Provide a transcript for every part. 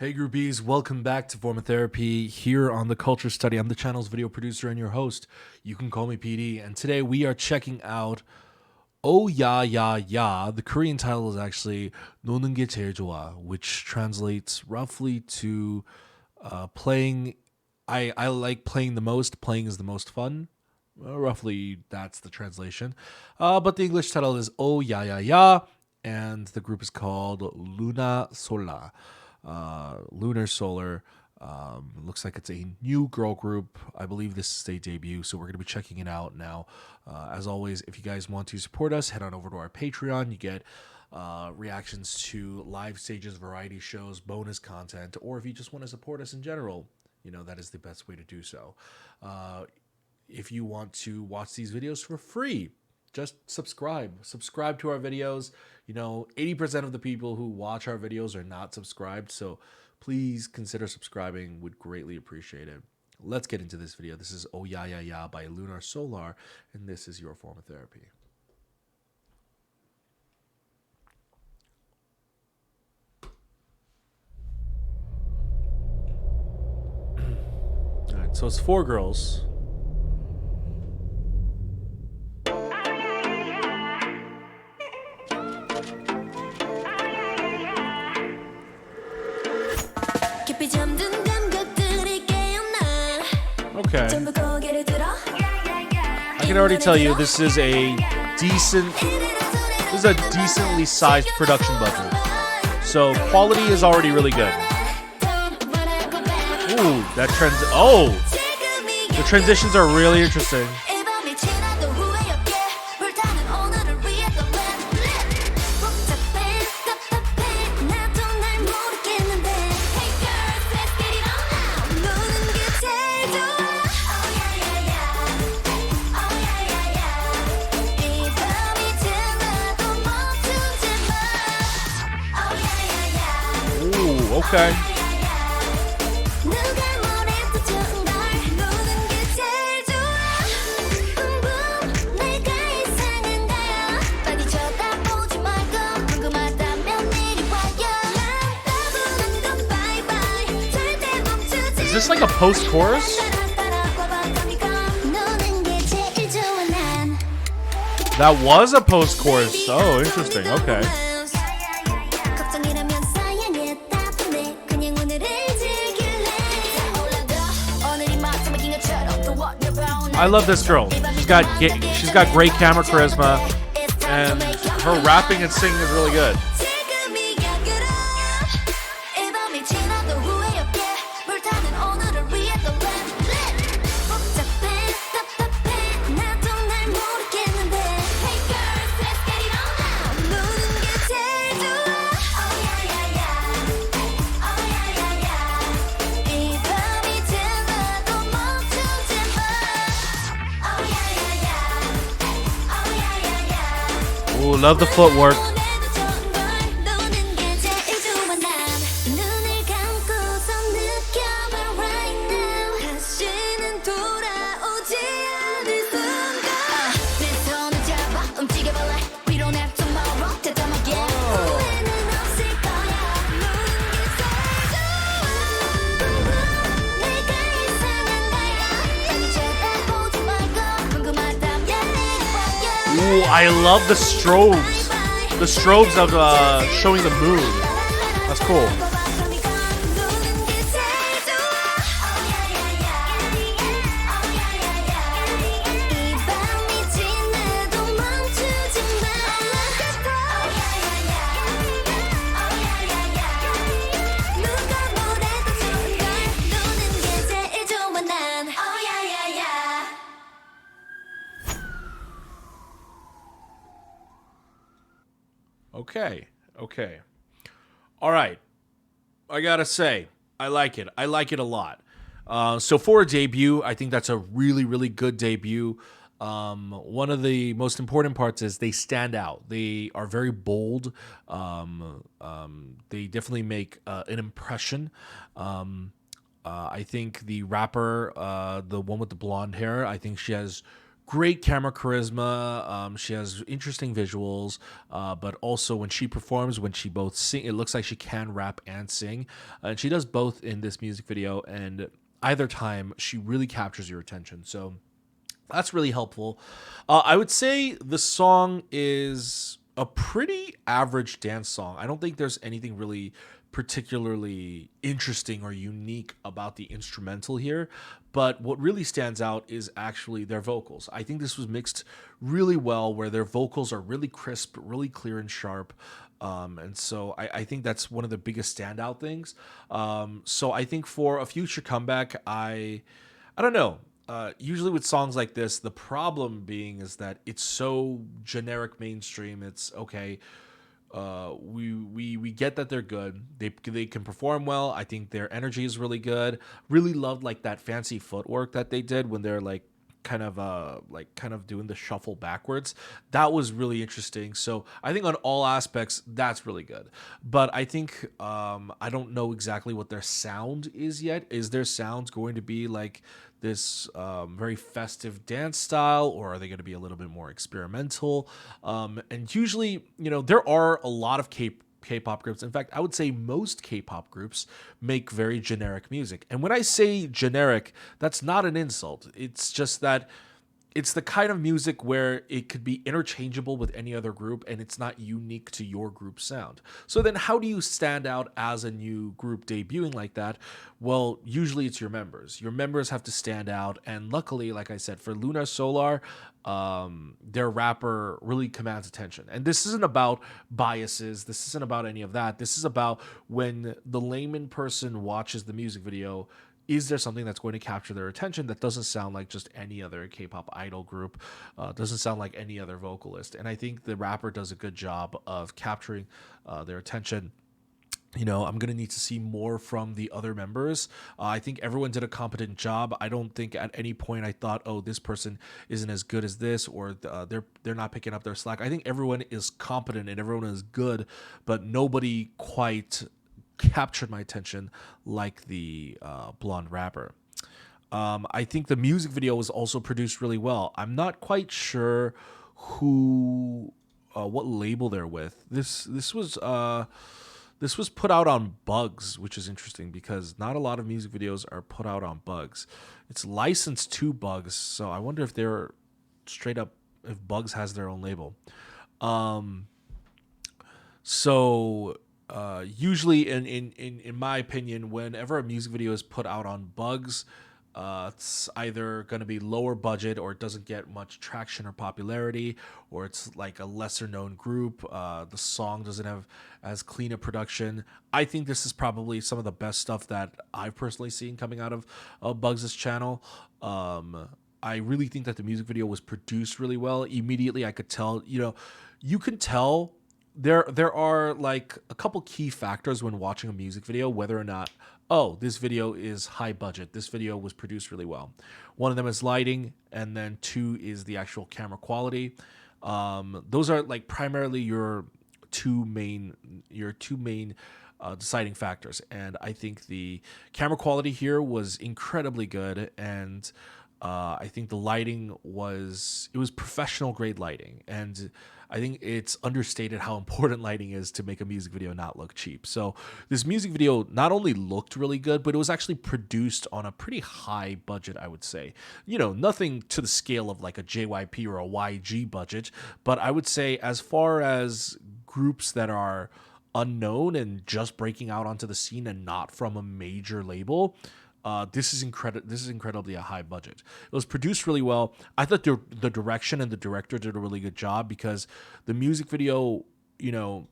Hey groupies, welcome back to Form of Therapy here on the Culture Study. I'm the channel's video producer and your host. You can call me PD. And today we are checking out Oh Ya Ya Ya. The Korean title is actually 노는 게 제일 좋아, which translates roughly to playing. I like playing the most. Playing is the most fun. Roughly, that's the translation. But the English title is Oh Ya Ya Ya, and the group is called Lunasolar. Lunarsolar. Looks like it's a new girl group. I believe this is a debut, so we're going to be checking it out now. As always, if you guys want to support us, head on over to our Patreon. You get reactions to live stages, variety shows, bonus content, or if you just want to support us in general, that is the best way to do so. If you want to watch these videos for free, just subscribe to our videos. 80% of the people who watch our videos are not subscribed, so please consider subscribing. Would greatly appreciate it. Let's get into this video. This is Oh Ya Ya Ya by Lunarsolar, and this is your form of therapy. All right, so it's four girls. Okay. I can already tell you this is a decently sized production budget. So quality is already really good. Ooh, the transitions are really interesting. Okay. Is this like a post-chorus? That was a post-chorus. Oh, interesting. Okay. I love this girl. She's got great camera charisma, and her rapping and singing is really good. Ooh, love the footwork. Ooh, I love the strobes. The strobes of showing the moon. That's cool. Okay. All right. I gotta say, I like it. I like it a lot. So for a debut, I think that's a really, really good debut. One of the most important parts is they stand out. They are very bold. They definitely make an impression. I think the rapper, the one with the blonde hair, I think she has great camera charisma. She has interesting visuals, but also when she performs, when she both sing, it looks like she can rap and sing, and she does both in this music video. And either time, she really captures your attention. So that's really helpful. I would say the song is a pretty average dance song. I don't think there's anything really particularly interesting or unique about the instrumental here. But what really stands out is actually their vocals. I think this was mixed really well, where their vocals are really crisp, really clear and sharp. And so I think that's one of the biggest standout things. So I think for a future comeback, I don't know. Usually with songs like this, the problem being is that it's so generic mainstream. It's okay. We get that they're good. They can perform well. I think their energy is really good. Really loved like that fancy footwork that they did when they're kind of doing the shuffle backwards. That was really interesting. So I think on all aspects that's really good. But I think I don't know exactly what their sound is yet. Is their sound going to be like this very festive dance style, or are they going to be a little bit more experimental? And usually, there are a lot of K-pop groups. In fact, I would say most K-pop groups make very generic music. And when I say generic, that's not an insult. It's just that it's the kind of music where it could be interchangeable with any other group and it's not unique to your group sound. So then how do you stand out as a new group debuting like that? Well, usually it's your members. Your members have to stand out. And luckily, like I said, for Lunarsolar, their rapper really commands attention. And this isn't about biases. This isn't about any of that. This is about when the layman person watches the music video, is there something that's going to capture their attention that doesn't sound like just any other K-pop idol group, doesn't sound like any other vocalist? And I think the rapper does a good job of capturing their attention. I'm going to need to see more from the other members. I think everyone did a competent job. I don't think at any point I thought, oh, this person isn't as good as this, or they're not picking up their slack. I think everyone is competent and everyone is good, but nobody quite captured my attention like the blonde rapper. I think the music video was also produced really well. I'm not quite sure what label they're with. This was put out on Bugs, which is interesting because not a lot of music videos are put out on Bugs. It's licensed to Bugs, so I wonder if they're straight up, if Bugs has their own label. Usually, in my opinion, whenever a music video is put out on Bugs, it's either going to be lower budget, or it doesn't get much traction or popularity, or it's like a lesser known group. The song doesn't have as clean a production. I think this is probably some of the best stuff that I've personally seen coming out of Bugs' channel. I really think that the music video was produced really well. Immediately, I could tell. You can tell. There are like a couple key factors when watching a music video, whether or not, oh, this video is high budget, this video was produced really well. One of them is lighting, and then two is the actual camera quality. Those are like primarily your two main deciding factors. And I think the camera quality here was incredibly good, and I think the lighting was professional grade lighting, and I think it's understated how important lighting is to make a music video not look cheap. So this music video not only looked really good, but it was actually produced on a pretty high budget, I would say. Nothing to the scale of like a JYP or a YG budget, but I would say as far as groups that are unknown and just breaking out onto the scene and not from a major label, this is incredibly a high budget. It was produced really well. I thought the direction and the director did a really good job, because the music video, none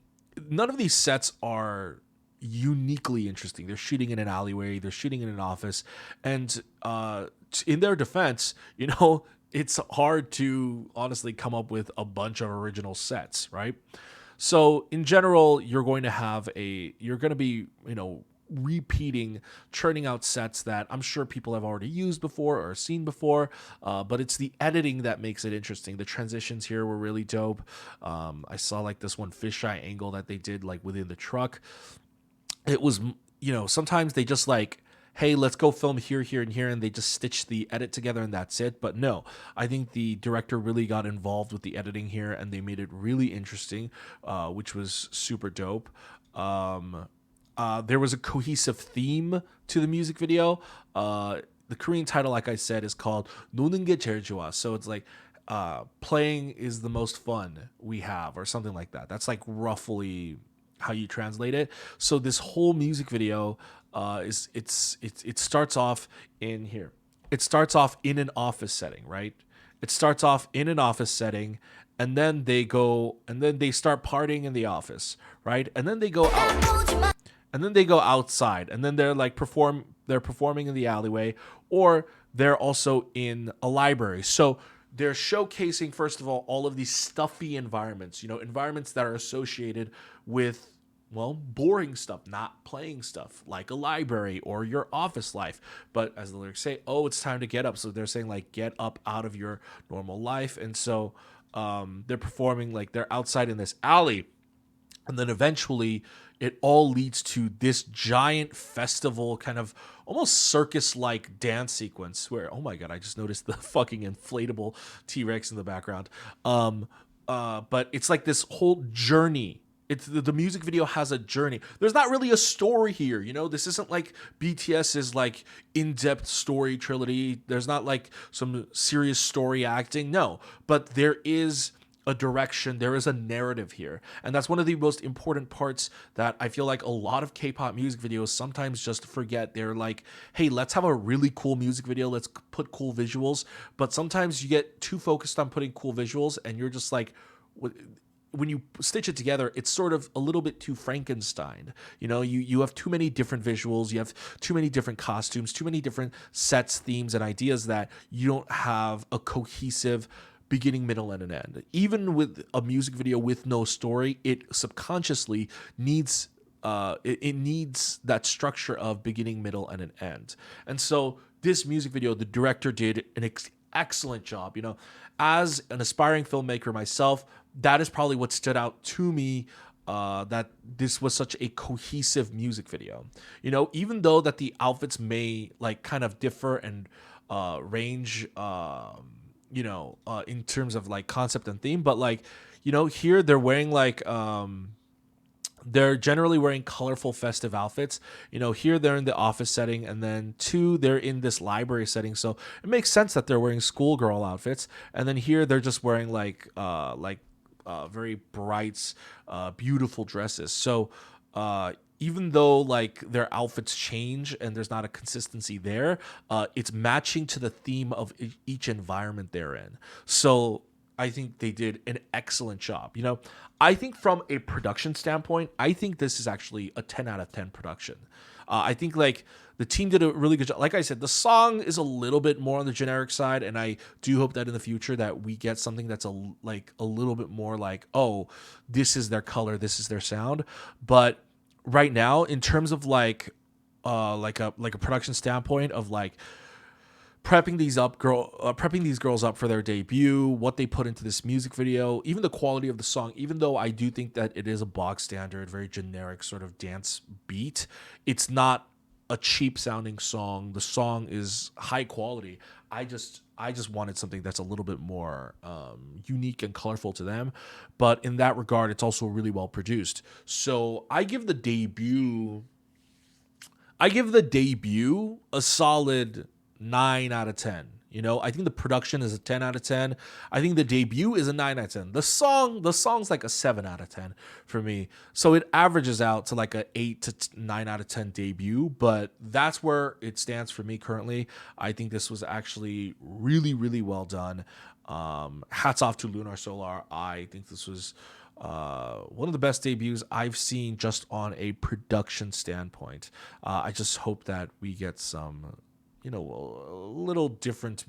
of these sets are uniquely interesting. They're shooting in an alleyway, they're shooting in an office, and in their defense, it's hard to honestly come up with a bunch of original sets, right? So in general, you're going to be, repeating, churning out sets that I'm sure people have already used before or seen before, but it's the editing that makes it interesting. The transitions here were really dope. I saw like this one fisheye angle that they did like within the truck. It was, sometimes they just like hey, let's go film here, here, and here, and they just stitch the edit together and that's it. But no, I think the director really got involved with the editing here, and they made it really interesting, which was super dope. There was a cohesive theme to the music video. The Korean title, like I said, is called 노는 게 제일 좋아. So it's like playing is the most fun we have, or something like that. That's like roughly how you translate it. So this whole music video it starts off in here. It starts off in an office setting, right? It starts off in an office setting, and then they start partying in the office, right? And then they go out, and then they go outside, and then they're performing in the alleyway, or they're also in a library. So they're showcasing, first of all of these stuffy environments, environments that are associated with, well, boring stuff, not playing stuff, like a library or your office life. But as the lyrics say, oh, it's time to get up. So they're saying, like, get up out of your normal life. And so they're performing, like, they're outside in this alley. And then eventually it all leads to this giant festival, kind of almost circus-like dance sequence where, oh my God, I just noticed the fucking inflatable T-Rex in the background. But it's like this whole journey. It's the music video has a journey. There's not really a story here, This isn't like BTS's like in-depth story trilogy. There's not like some serious story acting. No, but there is a direction, there is a narrative here. And that's one of the most important parts that I feel like a lot of K-pop music videos sometimes just forget. They're like, hey, let's have a really cool music video, let's put cool visuals. But sometimes you get too focused on putting cool visuals, and you're just like, when you stitch it together, it's sort of a little bit too Frankenstein. You have too many different visuals, you have too many different costumes, too many different sets, themes, and ideas that you don't have a cohesive beginning, middle, and an end. Even with a music video with no story, it subconsciously needs it needs that structure of beginning, middle, and an end. And so this music video, the director did an excellent job. As an aspiring filmmaker myself, that is probably what stood out to me. That this was such a cohesive music video. Even though that the outfits may like kind of differ and range. In terms of like concept and theme, but like, here they're wearing like, they're generally wearing colorful festive outfits. Here they're in the office setting, and then they're in this library setting. So it makes sense that they're wearing schoolgirl outfits. And then here they're just wearing like very bright, beautiful dresses. So, even though like their outfits change and there's not a consistency there, it's matching to the theme of each environment they're in. So I think they did an excellent job. I think from a production standpoint, I think this is actually a 10 out of 10 production. I think like the team did a really good job. Like I said, the song is a little bit more on the generic side, and I do hope that in the future that we get something that's a little bit more like, oh, this is their color, this is their sound. But right now, in terms of like a production standpoint of like prepping these girls up for their debut, what they put into this music video, even the quality of the song, even though I do think that it is a bog standard, very generic sort of dance beat, it's not a cheap sounding song. The song is high quality. I just wanted something that's a little bit more unique and colorful to them. But in that regard, it's also really well produced. So I give the debut a solid 9 out of 10. I think the production is a 10 out of 10. I think the debut is a 9 out of 10. The song's like a 7 out of 10 for me. So it averages out to like a 8 to 9 out of 10 debut, but that's where it stands for me currently. I think this was actually really, really well done. Hats off to Lunarsolar. I think this was one of the best debuts I've seen just on a production standpoint. I just hope that we get some a little different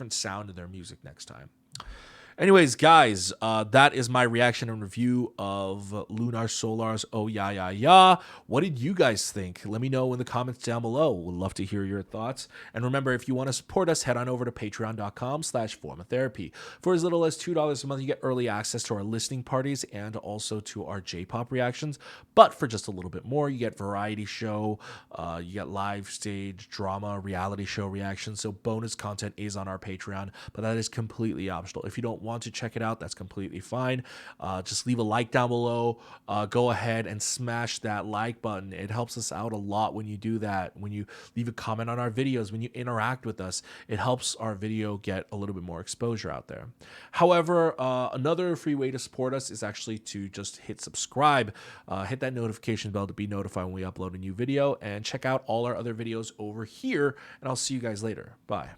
sound in their music next time. Anyways, guys, that is my reaction and review of Lunarsolar's Oh Yeah Yeah Yeah. What did you guys think? Let me know in the comments down below. We'd love to hear your thoughts. And remember, if you want to support us, head on over to patreon.com/formatherapy. For as little as $2 a month, you get early access to our listening parties and also to our J-pop reactions. But for just a little bit more, you get variety show, you get live stage drama, reality show reactions. So bonus content is on our Patreon, but that is completely optional. If you don't want to check it out, that's completely fine. Just leave a like down below. Go ahead and smash that like button. It helps us out a lot when you do that. When you leave a comment on our videos, when you interact with us, it helps our video get a little bit more exposure out there. However, another free way to support us is actually to just hit subscribe. Hit that notification bell to be notified when we upload a new video, and check out all our other videos over here, and I'll see you guys later. Bye.